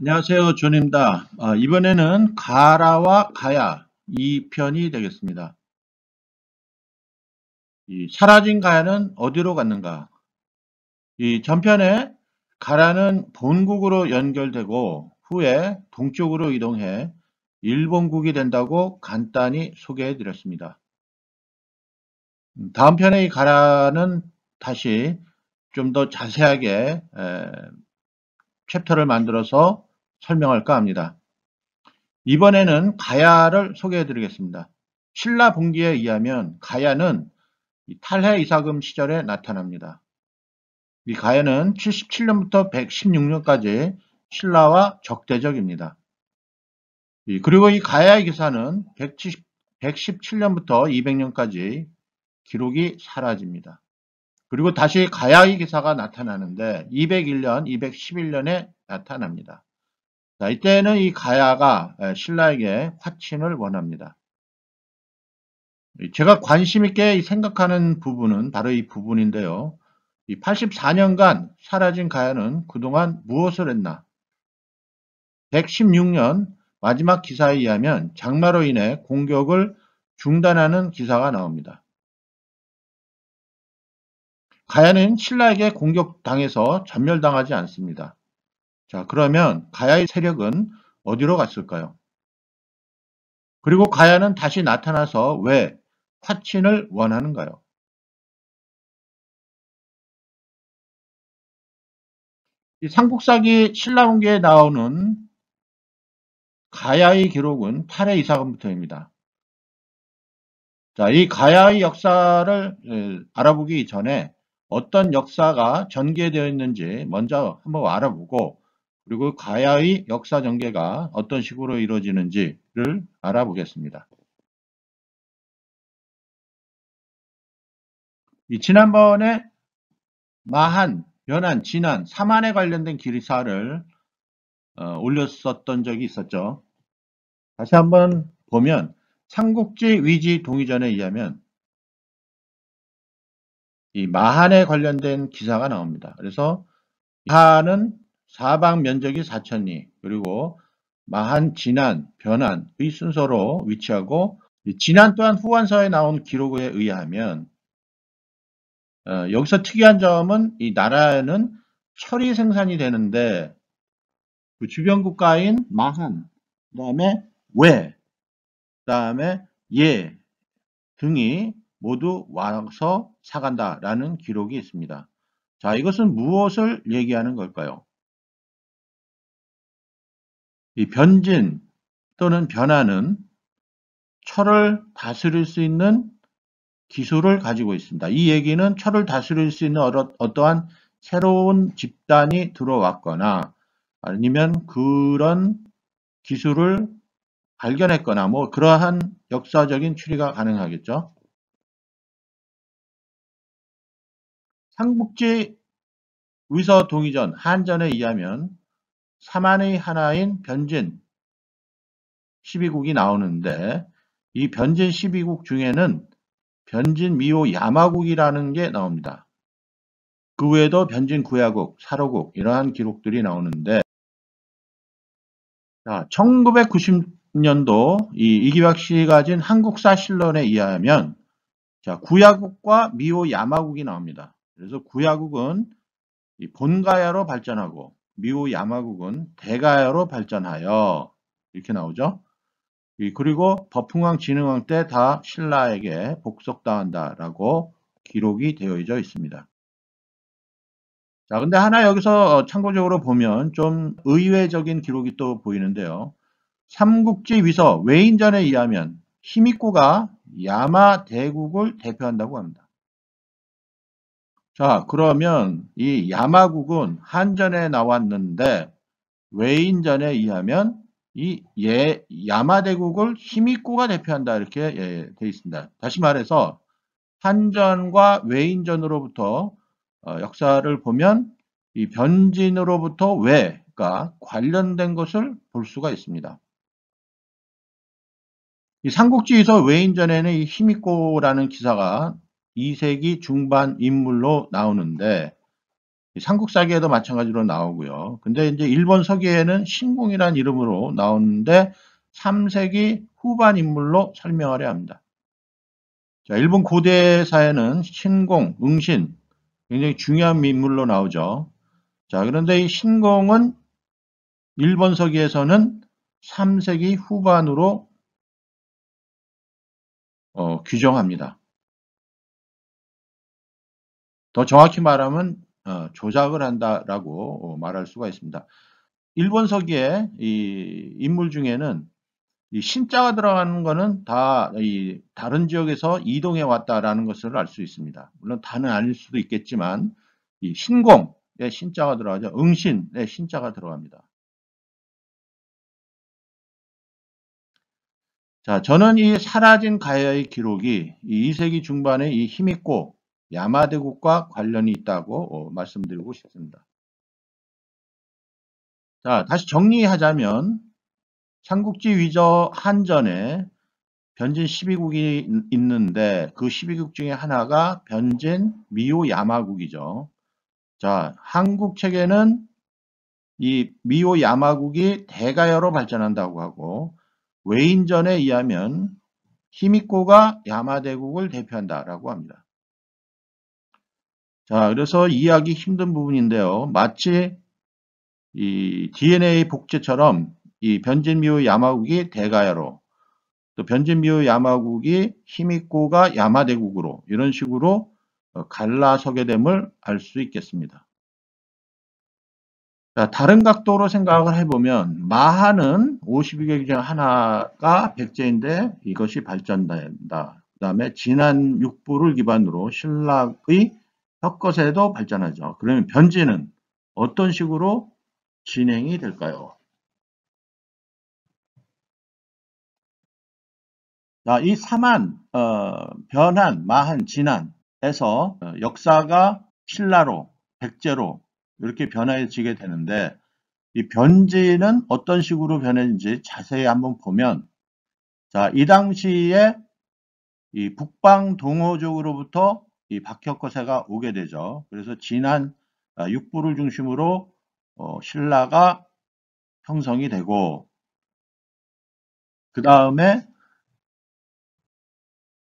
안녕하세요. 존입니다. 이번에는 가라와 가야 이 편이 되겠습니다. 이 사라진 가야는 어디로 갔는가? 이 전편에 가라는 본국으로 연결되고 후에 동쪽으로 이동해 일본국이 된다고 간단히 소개해 드렸습니다. 다음 편의 이 가라는 다시 좀 더 자세하게 챕터를 만들어서 설명할까 합니다. 이번에는 가야를 소개해 드리겠습니다. 신라 분기에 의하면 가야는 탈해 이사금 시절에 나타납니다. 이 가야는 77년부터 116년까지 신라와 적대적입니다. 그리고 이 가야의 기사는 117년부터 200년까지 기록이 사라집니다. 그리고 다시 가야의 기사가 나타나는데 201년, 211년에 나타납니다. 자, 이때는 이 가야가 신라에게 화친을 원합니다. 제가 관심 있게 생각하는 부분은 바로 이 부분인데요. 이 84년간 사라진 가야는 그동안 무엇을 했나? 116년 마지막 기사에 의하면 장마로 인해 공격을 중단하는 기사가 나옵니다. 가야는 신라에게 공격당해서 전멸당하지 않습니다. 자, 그러면 가야의 세력은 어디로 갔을까요? 그리고 가야는 다시 나타나서 왜 화친을 원하는가요? 이 삼국사기 신라운기에 나오는 가야의 기록은 8회 이사금부터입니다. 자, 이 가야의 역사를 알아보기 전에 어떤 역사가 전개되어 있는지 먼저 한번 알아보고, 그리고 가야의 역사 전개가 어떤 식으로 이루어지는지를 알아보겠습니다. 지난번에 마한, 연한, 진한, 삼한에 관련된 기사를 올렸었던 적이 있었죠. 다시 한번 보면 삼국지 위지 동의전에 의하면 이 마한에 관련된 기사가 나옵니다. 그래서 마한은 사방 면적이 4,000리, 그리고 마한, 진안, 변안의 순서로 위치하고, 진안 또한 후한서에 나온 기록에 의하면 여기서 특이한 점은 이 나라에는 철이 생산이 되는데 그 주변 국가인 마한, 그 다음에 웨, 그 다음에 예 등이 모두 와서 사간다라는 기록이 있습니다. 자, 이것은 무엇을 얘기하는 걸까요? 이 변진 또는 변화는 철을 다스릴 수 있는 기술을 가지고 있습니다. 이 얘기는 철을 다스릴 수 있는 어떠한 새로운 집단이 들어왔거나 아니면 그런 기술을 발견했거나 뭐 그러한 역사적인 추리가 가능하겠죠. 삼국지 위서 동의전 한전에 의하면 삼한의 하나인 변진 12국이 나오는데 이 변진 12국 중에는 변진 미호 야마국이라는 게 나옵니다. 그 외에도 변진 구야국, 사로국 이러한 기록들이 나오는데 1990년도 이기박 씨가 가진 한국사 실론에 의하면 구야국과 미호 야마국이 나옵니다. 그래서 구야국은 본가야로 발전하고 미호 야마국은 대가야로 발전하여 이렇게 나오죠. 그리고 법흥왕 진흥왕 때 다 신라에게 복속당한다라고 기록이 되어져 있습니다. 자, 근데 하나 여기서 참고적으로 보면 좀 의외적인 기록이 또 보이는데요. 삼국지 위서 외인전에 의하면 히미코가 야마 대국을 대표한다고 합니다. 자, 그러면 이 야마국은 한전에 나왔는데 외인전에 의하면 야마 대국을 히미코가 대표한다 이렇게 되어 있습니다. 다시 말해서 한전과 외인전으로부터 역사를 보면 이 변진으로부터 외가 관련된 것을 볼 수가 있습니다. 이 삼국지에서 외인전에는 이 히미코라는 기사가 2세기 중반 인물로 나오는데 삼국사기에도 마찬가지로 나오고요. 근데 이제 일본 서기에는 신공이라는 이름으로 나오는데 3세기 후반 인물로 설명하려 합니다. 자, 일본 고대사에는 신공, 응신 굉장히 중요한 인물로 나오죠. 자, 그런데 이 신공은 일본 서기에서는 3세기 후반으로 규정합니다. 더 정확히 말하면 조작을 한다라고 말할 수가 있습니다. 일본 서기의 이 인물 중에는 이 신자가 들어가는 거는 다 이 다른 지역에서 이동해 왔다라는 것을 알 수 있습니다. 물론 다는 아닐 수도 있겠지만 이 신공의 신자가 들어가죠. 응신의 신자가 들어갑니다. 자, 저는 이 사라진 가야의 기록이 이 2세기 중반에 이 히미코 야마대국과 관련이 있다고 말씀드리고 싶습니다. 자, 다시 정리하자면 삼국지 위저 한전에 변진 12국이 있는데 그 12국 중에 하나가 변진 미오 야마국이죠. 자, 한국 책에는 이 미오 야마국이 대가야로 발전한다고 하고 외인전에 의하면 히미코가 야마대국을 대표한다라고 합니다. 자, 그래서 이해하기 힘든 부분인데요. 마치 이 DNA 복제처럼 이 변진미오 야마국이 대가야로 또 변진미오 야마국이 히미코가 야마대국으로 이런 식으로 갈라서게 됨을 알 수 있겠습니다. 자, 다른 각도로 생각을 해보면 마하는 52개 중 하나가 백제인데 이것이 발전된다. 그 다음에 진한 육부를 기반으로 신라의 혁거세도 발전하죠. 그러면 변진은 어떤 식으로 진행이 될까요? 자, 이 사만, 변한, 마한, 진한에서 역사가 신라로, 백제로 이렇게 변해지게 되는데 이 변진은 어떤 식으로 변했는지 자세히 한번 보면 자, 이 당시에 이 북방 동호족으로부터 이 박혁거세가 오게 되죠. 그래서 진한 육부를 중심으로 신라가 형성이 되고 그 다음에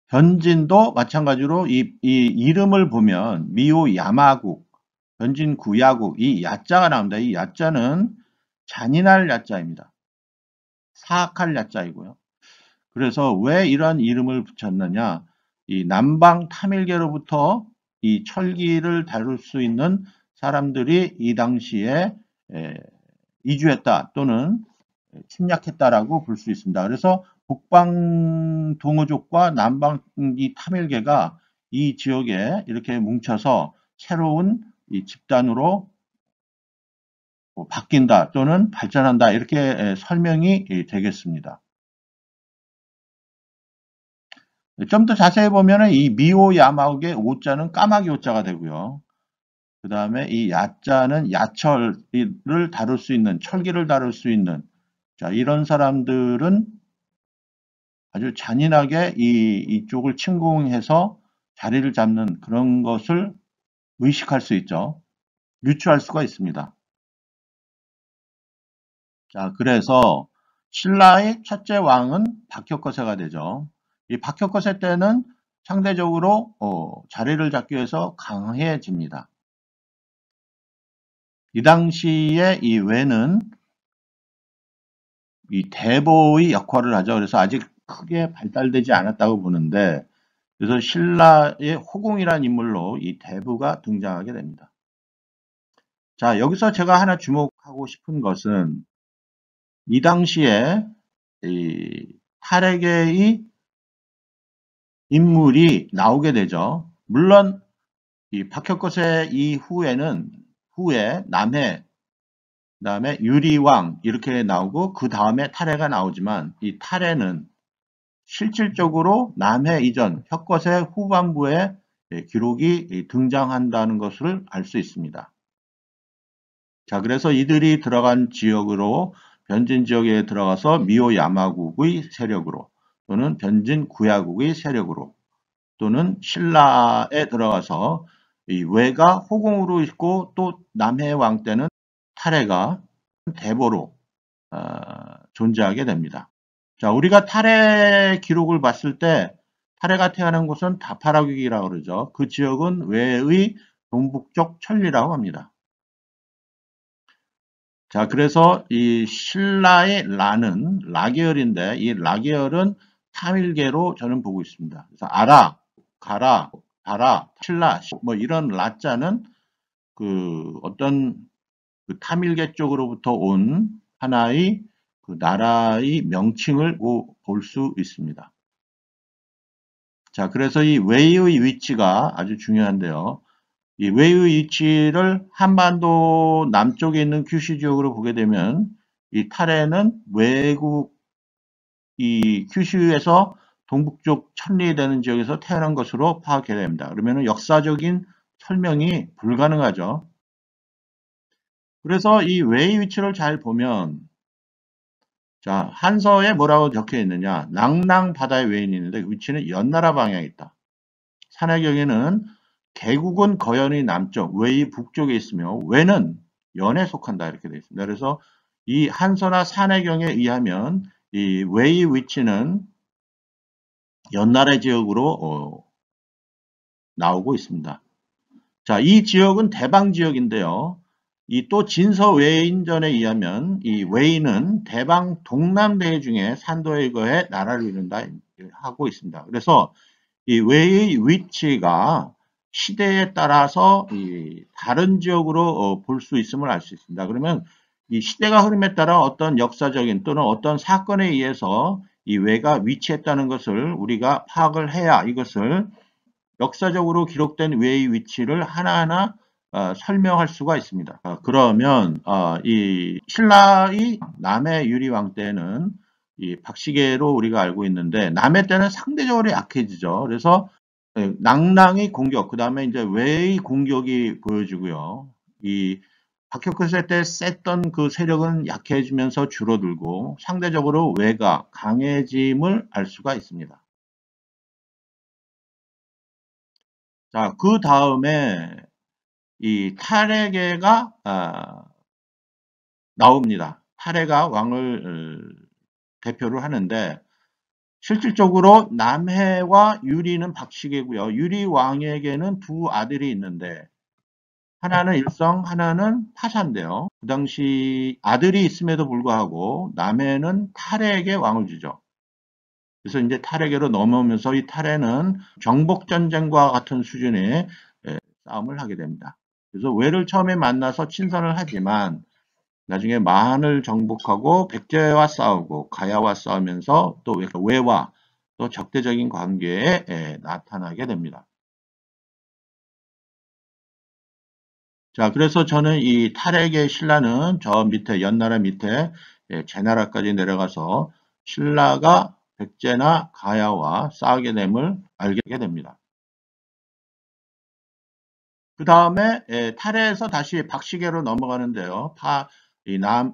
변진도 마찬가지로 이 이름을 보면 미오 야마국, 변진 구야국 이 야자가 나옵니다. 이 야자는 잔인할 야자입니다. 사악할 야자이고요. 그래서 왜 이런 이름을 붙였느냐? 이 남방 타밀계로부터 이 철기를 다룰 수 있는 사람들이 이 당시에 이주했다 또는 침략했다라고 볼 수 있습니다. 그래서 북방 동어족과 남방 이 타밀계가 이 지역에 이렇게 뭉쳐서 새로운 이 집단으로 바뀐다 또는 발전한다 이렇게 설명이 되겠습니다. 좀 더 자세히 보면 이 미오 야마국의 오자는 까마귀 오자가 되고요. 그 다음에 이 야자는 야철을 다룰 수 있는 철기를 다룰 수 있는 자 이런 사람들은 아주 잔인하게 이쪽을 침공해서 자리를 잡는 그런 것을 의식할 수 있죠. 유추할 수가 있습니다. 자, 그래서 신라의 첫째 왕은 박혁거세가 되죠. 이 박혁거세 때는 상대적으로 자리를 잡기 위해서 강해집니다. 이 당시에 이 외는 이 대보의 역할을 하죠. 그래서 아직 크게 발달되지 않았다고 보는데 그래서 신라의 호공이라는 인물로 이 대부가 등장하게 됩니다. 자, 여기서 제가 하나 주목하고 싶은 것은 이 당시에 이 탈핵의 인물이 나오게 되죠. 물론 이 박혁거세 이후에는 후에 남해 그다음에 유리왕 이렇게 나오고 그 다음에 탈해가 나오지만 이 탈해는 실질적으로 남해 이전 혁거세 후반부에 기록이 등장한다는 것을 알 수 있습니다. 자, 그래서 이들이 들어간 지역으로 변진 지역에 들어가서 미오 야마국의 세력으로 또는 변진 구야국의 세력으로 또는 신라에 들어가서 이 외가 호공으로 있고 또 남해 왕 때는 탈해가 대보로 존재하게 됩니다. 자, 우리가 탈해 기록을 봤을 때 탈해가 태어난 곳은 다파라국이라고 그러죠. 그 지역은 외의 동북쪽 천리라고 합니다. 자, 그래서 이 신라의 라는 라계열인데 이 라계열은 타밀계로 저는 보고 있습니다. 그래서 아라, 가라, 다라, 신라 뭐 이런 라자는 그 어떤 그 타밀계 쪽으로부터 온 하나의 그 나라의 명칭을 볼 수 있습니다. 자, 그래서 이 웨이의 위치가 아주 중요한데요. 이 웨이의 위치를 한반도 남쪽에 있는 규슈 지역으로 보게 되면 이 탈해는 외국 이 규슈에서 동북쪽 천리되는 지역에서 태어난 것으로 파악해야 됩니다. 그러면 역사적인 설명이 불가능하죠. 그래서 이 웨이 위치를 잘 보면 자, 한서에 뭐라고 적혀 있느냐? 낭랑 바다의 외인이 있는데 그 위치는 연나라 방향에 있다. 산해경에는 개국은 거연의 남쪽, 웨이 북쪽에 있으며 외는 연에 속한다 이렇게 되어 있습니다. 그래서 이 한서나 산해경에 의하면 이 웨이 위치는 연나라 지역으로 나오고 있습니다. 자, 이 지역은 대방 지역인데요. 이 또 진서 외인전에 의하면 이 웨이는 대방 동남대 중에 산도에 거해 나라를 이룬다 하고 있습니다. 그래서 이 웨이의 위치가 시대에 따라서 이 다른 지역으로 볼 수 있음을 알 수 있습니다. 그러면 이 시대가 흐름에 따라 어떤 역사적인 또는 어떤 사건에 의해서 이 웨가 위치했다는 것을 우리가 파악을 해야 이것을 역사적으로 기록된 웨의 위치를 하나하나 설명할 수가 있습니다. 그러면 이 신라의 남해 유리왕 때는 이 박시계로 우리가 알고 있는데 남해 때는 상대적으로 약해지죠. 그래서 낭랑의 공격, 그 다음에 이제 웨의 공격이 보여지고요. 이 박혁거세 때 셌던 그 세력은 약해지면서 줄어들고 상대적으로 웨가 강해짐을 알 수가 있습니다. 자, 그 다음에 이 탈해계가 나옵니다. 탈해가 왕을 대표를 하는데 실질적으로 남해와 유리는 박시계고요. 유리 왕에게는 두 아들이 있는데 하나는 일성, 하나는 파사인데요. 그 당시 아들이 있음에도 불구하고 남해는 탈해에게 왕을 주죠. 그래서 이제 탈해계로 넘어오면서 이 탈해는 정복전쟁과 같은 수준의 싸움을 하게 됩니다. 그래서 외를 처음에 만나서 친선을 하지만 나중에 마한을 정복하고 백제와 싸우고 가야와 싸우면서 또 외와 또 적대적인 관계에 나타나게 됩니다. 자, 그래서 저는 이 탈핵의 신라는 저 밑에 연나라 밑에 제나라까지 내려가서 신라가 백제나 가야와 싸우게 됨을 알게 됩니다. 그 다음에 탈해에서 다시 박시계로 넘어가는데요.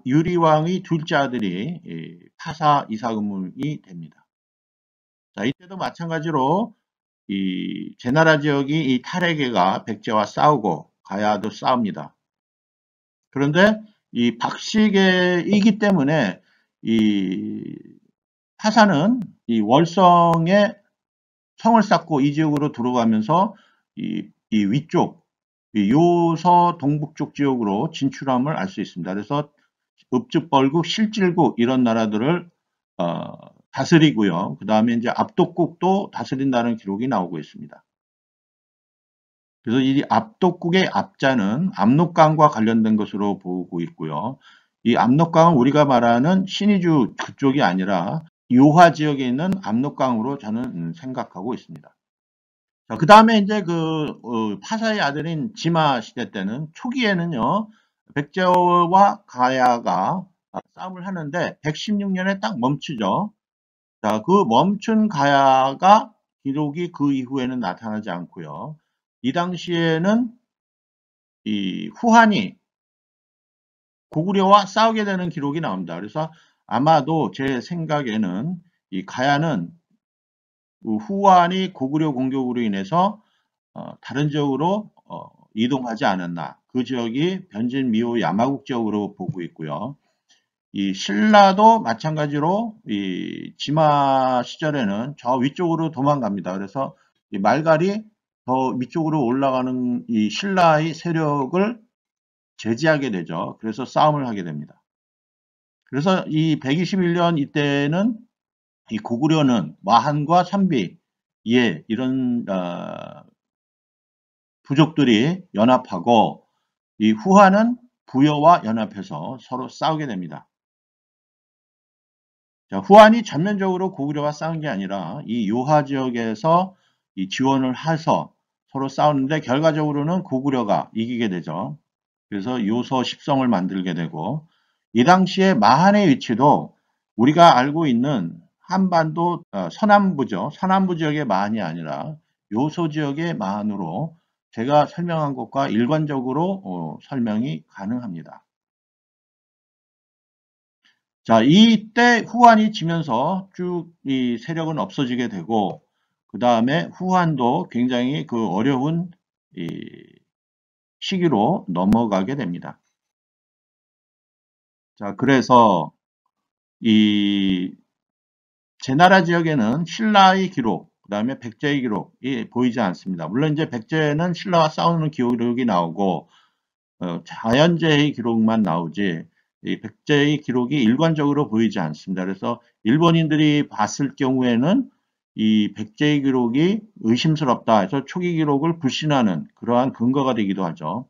유리왕의 둘째 아들이 파사 이사금문이 됩니다. 자, 이때도 마찬가지로 이 제나라 지역이 이 탈해계가 백제와 싸우고 가야도 싸웁니다. 그런데 이 박시계이기 때문에 이 파사는 이 월성에 성을 쌓고 이 지역으로 들어가면서 이 위쪽 요서 동북쪽 지역으로 진출함을 알 수 있습니다. 그래서 읍즙벌국, 실질국 이런 나라들을 다스리고요. 그 다음에 이제 압독국도 다스린다는 기록이 나오고 있습니다. 그래서 이 압독국의 압자는 압록강과 관련된 것으로 보고 있고요. 이 압록강은 우리가 말하는 신의주 그쪽이 아니라 요하 지역에 있는 압록강으로 저는 생각하고 있습니다. 자, 그 다음에 이제 파사의 아들인 지마 시대 때는 초기에는요, 백제와 가야가 싸움을 하는데 116년에 딱 멈추죠. 자, 그 멈춘 가야가 기록이 그 이후에는 나타나지 않고요. 이 당시에는 이 후한이 고구려와 싸우게 되는 기록이 나옵니다. 그래서 아마도 제 생각에는 이 가야는 후한이 고구려 공격으로 인해서 다른 지역으로 이동하지 않았나. 그 지역이 변진 미호 야마국 지역으로 보고 있고요. 이 신라도 마찬가지로 이 지마 시절에는 저 위쪽으로 도망갑니다. 그래서 이 말갈이 더 위쪽으로 올라가는 이 신라의 세력을 제지하게 되죠. 그래서 싸움을 하게 됩니다. 그래서 이 121년 이때는 이 고구려는 마한과 선비, 예, 이런 부족들이 연합하고 이 후한은 부여와 연합해서 서로 싸우게 됩니다. 자, 후한이 전면적으로 고구려와 싸운 게 아니라 이 요하 지역에서 이 지원을 해서 서로 싸우는데 결과적으로는 고구려가 이기게 되죠. 그래서 요서 십성을 만들게 되고 이 당시에 마한의 위치도 우리가 알고 있는 한반도 서남부죠. 서남부 지역의 마한이 아니라 요소 지역의 마한으로 제가 설명한 것과 일관적으로 설명이 가능합니다. 자, 이때 후한이 지면서 쭉 이 세력은 없어지게 되고 그 다음에 후한도 굉장히 그 어려운 이 시기로 넘어가게 됩니다. 자, 그래서 이 제나라 지역에는 신라의 기록, 그 다음에 백제의 기록이 보이지 않습니다. 물론 이제 백제는 신라와 싸우는 기록이 나오고 자연재해의 기록만 나오지 이 백제의 기록이 일관적으로 보이지 않습니다. 그래서 일본인들이 봤을 경우에는 이 백제의 기록이 의심스럽다 해서 초기 기록을 불신하는 그러한 근거가 되기도 하죠.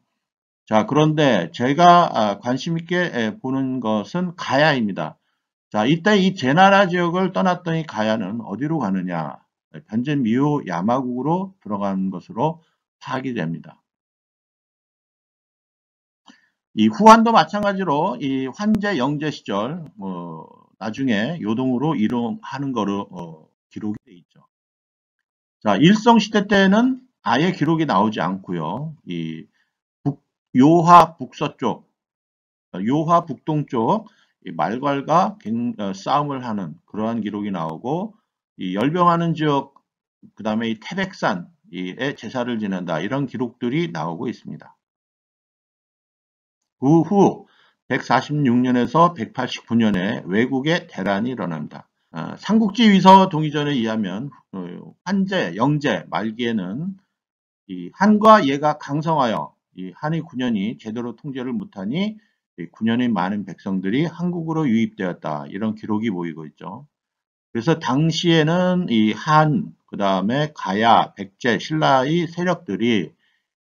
자, 그런데 제가 관심 있게 보는 것은 가야입니다. 자, 이때 이 제나라 지역을 떠났던 이 가야는 어디로 가느냐? 변진 미호 야마국으로 들어간 것으로 파악이 됩니다. 이 후한도 마찬가지로 이 환제 영제 시절 나중에 요동으로 이동하는 거로 기록이 돼 있죠. 자, 일성 시대 때는 아예 기록이 나오지 않고요. 이 요하 북서쪽, 요하 북동쪽 말괄과 싸움을 하는 그러한 기록이 나오고 이 열병하는 지역 그 다음에 이 태백산에 제사를 지낸다 이런 기록들이 나오고 있습니다. 그 후 146년에서 189년에 외국의 대란이 일어납니다. 삼국지 위서 동의전에 의하면 환제, 영제 말기에는 이 한과 예가 강성하여 이 한의 9년이 제대로 통제를 못하니 9년의 많은 백성들이 한국으로 유입되었다. 이런 기록이 보이고 있죠. 그래서 당시에는 이 한, 그 다음에 가야, 백제, 신라의 세력들이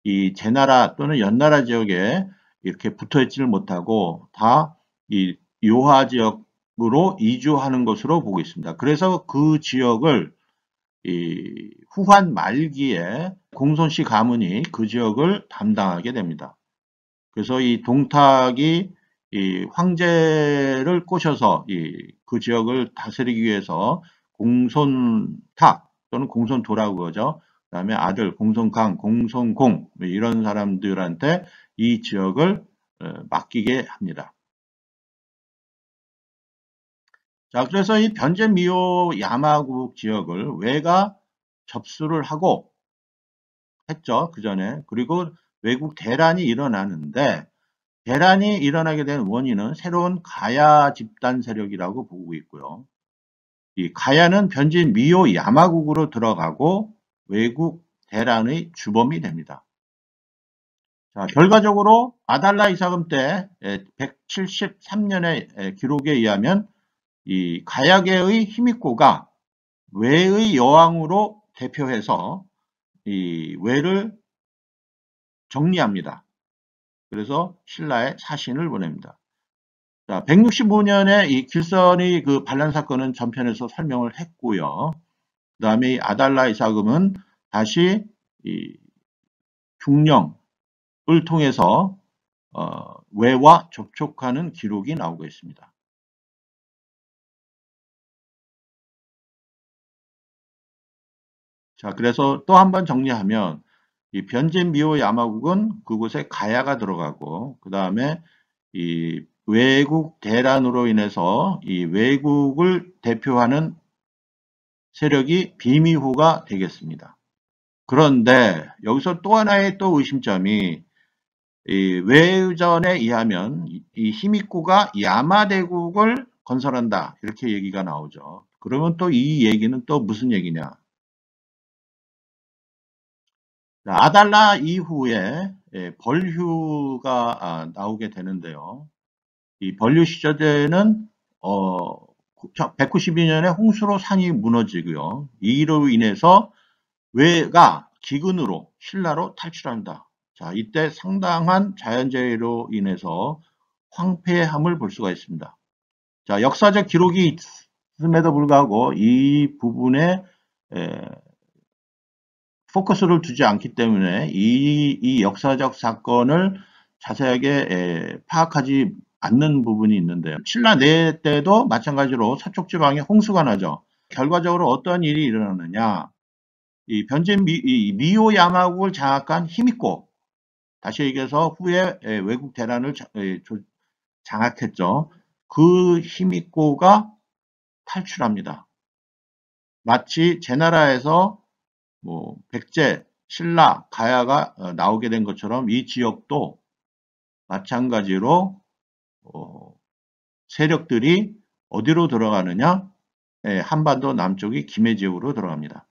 이 제나라 또는 연나라 지역에 이렇게 붙어 있지를 못하고 다 이 요하 지역으로 이주하는 것으로 보고 있습니다. 그래서 그 지역을 이 후한 말기에 공손씨 가문이 그 지역을 담당하게 됩니다. 그래서 이 동탁이 이 황제를 꼬셔서 그 지역을 다스리기 위해서 공손탁 또는 공손도라고 그러죠. 그 다음에 아들 공손강, 공손공 이런 사람들한테 이 지역을 맡기게 합니다. 자, 그래서 이 변제미호 야마국 지역을 왜가 접수를 하고 했죠. 그 전에. 그리고 외국 대란이 일어나는데 대란이 일어나게 된 원인은 새로운 가야 집단 세력이라고 보고 있고요. 이 가야는 변진 미호 야마국으로 들어가고 외국 대란의 주범이 됩니다. 자, 결과적으로 아달라 이사금 때 173년의 기록에 의하면 이 가야계의 히미코가 외의 여왕으로 대표해서 이 외를 정리합니다. 그래서 신라에 사신을 보냅니다. 자, 165년에 이 길선의 그 반란 사건은 전편에서 설명을 했고요. 그 다음에 이 아달라 이사금은 다시 이 중령을 통해서 외와 접촉하는 기록이 나오고 있습니다. 자, 그래서 또 한 번 정리하면 이 변진 미호 야마국은 그곳에 가야가 들어가고 그 다음에 이 외국 대란으로 인해서 이 외국을 대표하는 세력이 비미후가 되겠습니다. 그런데 여기서 또 하나의 또 의심점이 이 외전에 의하면 이 히미코가 야마대국을 건설한다 이렇게 얘기가 나오죠. 그러면 또 이 얘기는 또 무슨 얘기냐? 아달라 이후에 벌휴가 나오게 되는데요. 이 벌휴 시절에는 192년에 홍수로 산이 무너지고요. 이로 인해서 외가 기근으로 신라로 탈출합니다. 자, 이때 상당한 자연재해로 인해서 황폐함을 볼 수가 있습니다. 자, 역사적 기록이 있음에도 불구하고 이 부분에 포커스를 두지 않기 때문에 이 역사적 사건을 자세하게 파악하지 않는 부분이 있는데요. 신라 내 때도 마찬가지로 서쪽 지방에 홍수가 나죠. 결과적으로 어떤 일이 일어나느냐. 이 변진 미오 야마국을 장악한 히미코, 다시 얘기해서 후에 외국 대란을 장악했죠. 그 히미코가 탈출합니다. 마치 제나라에서 뭐 백제, 신라, 가야가 나오게 된 것처럼 이 지역도 마찬가지로 세력들이 어디로 들어가느냐? 한반도 남쪽이 김해 지역으로 들어갑니다.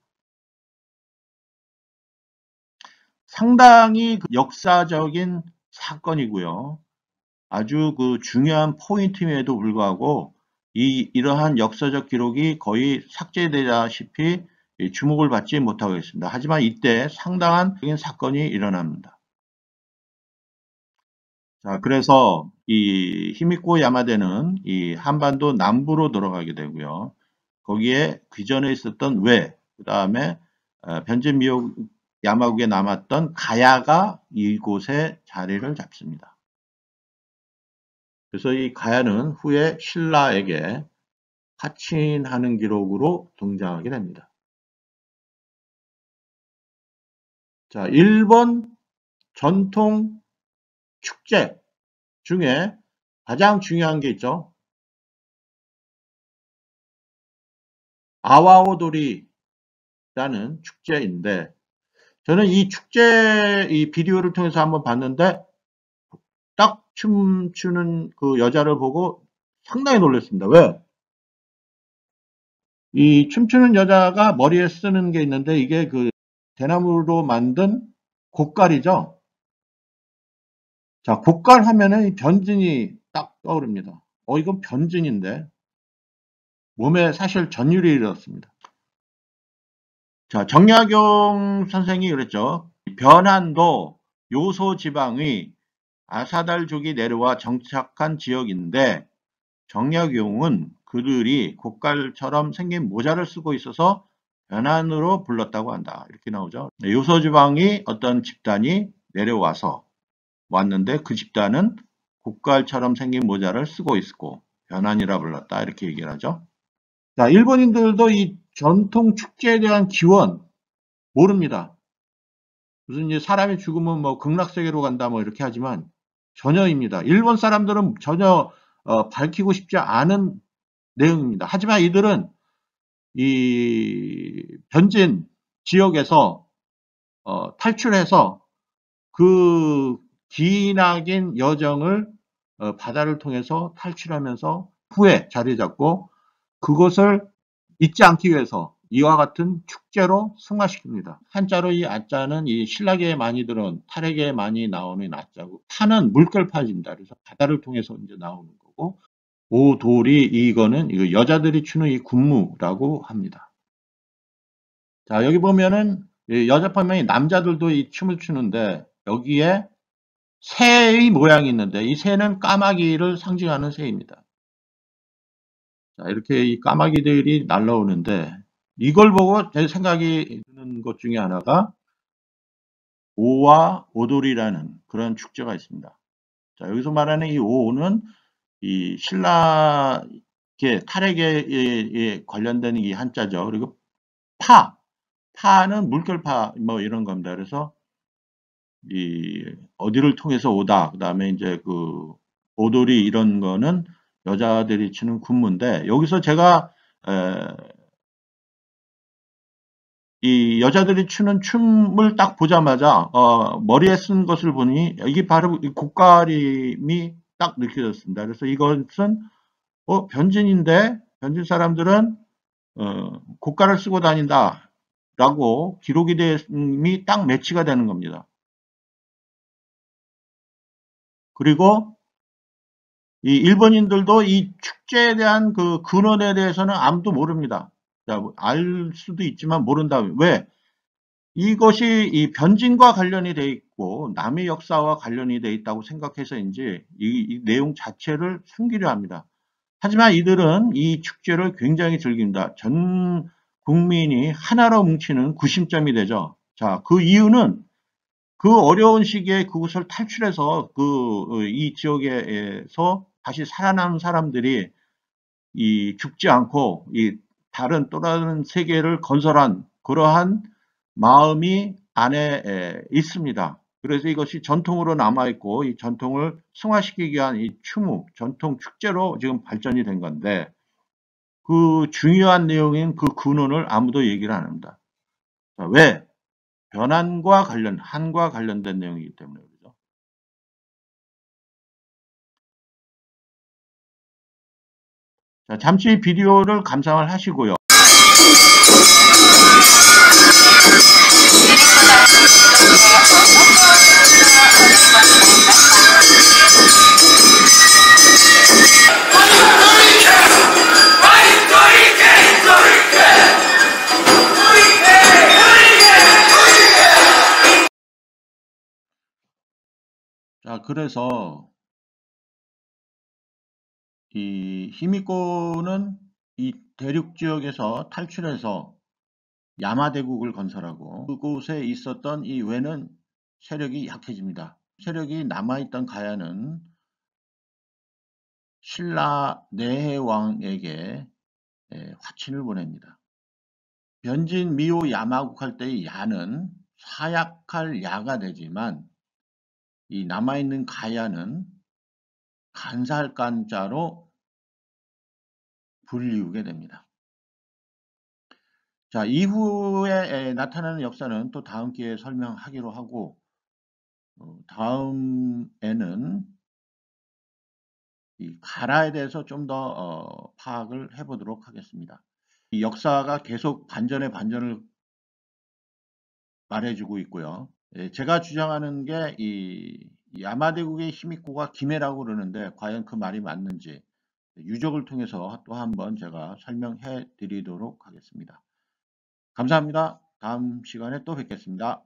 상당히 역사적인 사건이고요. 아주 그 중요한 포인트임에도 불구하고 이러한 역사적 기록이 거의 삭제되다시피 주목을 받지 못하고 있습니다. 하지만 이때 상당한 사건이 일어납니다. 자, 그래서 이 히미코 야마데는 이 한반도 남부로 들어가게 되고요. 거기에 귀전에 있었던 그 다음에 변진 미역 야마국에 남았던 가야가 이곳에 자리를 잡습니다. 그래서 이 가야는 후에 신라에게 하친하는 기록으로 등장하게 됩니다. 자, 일본 전통 축제 중에 가장 중요한 게 있죠. 아와오도리라는 축제인데 저는 이 축제 이 비디오를 통해서 한번 봤는데 딱 춤추는 그 여자를 보고 상당히 놀랐습니다. 왜? 이 춤추는 여자가 머리에 쓰는 게 있는데 이게 그 대나무로 만든 곶갈이죠. 자, 곶갈 하면은 변진이 딱 떠오릅니다. 이건 변진인데 몸에 사실 전율이 일었습니다. 자, 정약용 선생이 그랬죠. 변한도 요소 지방의 아사달족이 내려와 정착한 지역인데 정약용은 그들이 곶갈처럼 생긴 모자를 쓰고 있어서 변한으로 불렀다고 한다. 이렇게 나오죠. 요소 지방이 어떤 집단이 내려와서 왔는데 그 집단은 곶갈처럼 생긴 모자를 쓰고 있고 변한이라 불렀다. 이렇게 얘기를 하죠. 자, 일본인들도 이 전통 축제에 대한 기원 모릅니다. 무슨 이제 사람이 죽으면 뭐 극락세계로 간다 뭐 이렇게 하지만 전혀입니다. 일본 사람들은 전혀 밝히고 싶지 않은 내용입니다. 하지만 이들은 이 변진 지역에서 탈출해서 그 기나긴 여정을 바다를 통해서 탈출하면서 후에 자리 잡고 그것을 잊지 않기 위해서 이와 같은 축제로 승화시킵니다. 한자로 이 아자는 이 신라계에 많이 들은 탈에게 많이 나오는 아자고 파는 물결파입니다. 그래서 바다를 통해서 이제 나오는 거고 오돌이 이거는 이거 여자들이 추는 이 군무라고 합니다. 자, 여기 보면은 여자 파면이 남자들도 이 춤을 추는데 여기에 새의 모양이 있는데 이 새는 까마귀를 상징하는 새입니다. 자, 이렇게 이 까마귀들이 날라오는데 이걸 보고 제 생각이 드는 것 중에 하나가 오와 오돌이라는 그런 축제가 있습니다. 자, 여기서 말하는 이 오는 이 신라계 탈에게 관련된 이 한자죠. 그리고 파는 물결파 뭐 이런 겁니다. 그래서 이 어디를 통해서 오다. 그다음에 이제 그 오돌이 이런 거는 여자들이 추는 군무인데 여기서 제가 이 여자들이 추는 춤을 딱 보자마자 머리에 쓴 것을 보니 이게 바로 이 고가림이 딱 느껴졌습니다. 그래서 이것은 변진인데 변진 사람들은 고가를 쓰고 다닌다라고 기록이 됨이 딱 매치가 되는 겁니다. 그리고 이 일본인들도 이 축제에 대한 그 근원에 대해서는 아무도 모릅니다. 알 수도 있지만 모른다. 왜? 이것이 이 변진과 관련이 돼 있고 남의 역사와 관련이 돼 있다고 생각해서인지 이 내용 자체를 숨기려 합니다. 하지만 이들은 이 축제를 굉장히 즐깁니다. 전 국민이 하나로 뭉치는 구심점이 되죠. 자, 그 이유는 그 어려운 시기에 그곳을 탈출해서 이 지역에서 다시 살아남은 사람들이 이 죽지 않고 이 다른 또 다른 세계를 건설한 그러한 마음이 안에 있습니다. 그래서 이것이 전통으로 남아있고 이 전통을 승화시키기 위한 이 추무, 전통 축제로 지금 발전이 된 건데 그 중요한 내용인 그 근원을 아무도 얘기를 안 합니다. 왜? 변환과 관련, 한과 관련된 내용이기 때문에 그렇죠. 자, 잠시 비디오를 감상을 하시고요. 자, 그래서 이 히미코는 이 대륙 지역에서 탈출해서 야마대국을 건설하고 그곳에 있었던 이 외는 세력이 약해집니다. 세력이 남아있던 가야는 신라 내해왕에게 화친을 보냅니다. 변진 미호 야마국 할 때의 야는 사약할 야가 되지만 이 남아있는 가야는 간사할 간자로 불리우게 됩니다. 자, 이후에 나타나는 역사는 또 다음 기회에 설명하기로 하고 다음에는 이 가라에 대해서 좀 더 파악을 해보도록 하겠습니다. 이 역사가 계속 반전을 말해주고 있고요. 제가 주장하는 게 이 야마대국의 히미코가 기메라고 그러는데 과연 그 말이 맞는지 유적을 통해서 또 한번 제가 설명해 드리도록 하겠습니다. 감사합니다. 다음 시간에 또 뵙겠습니다.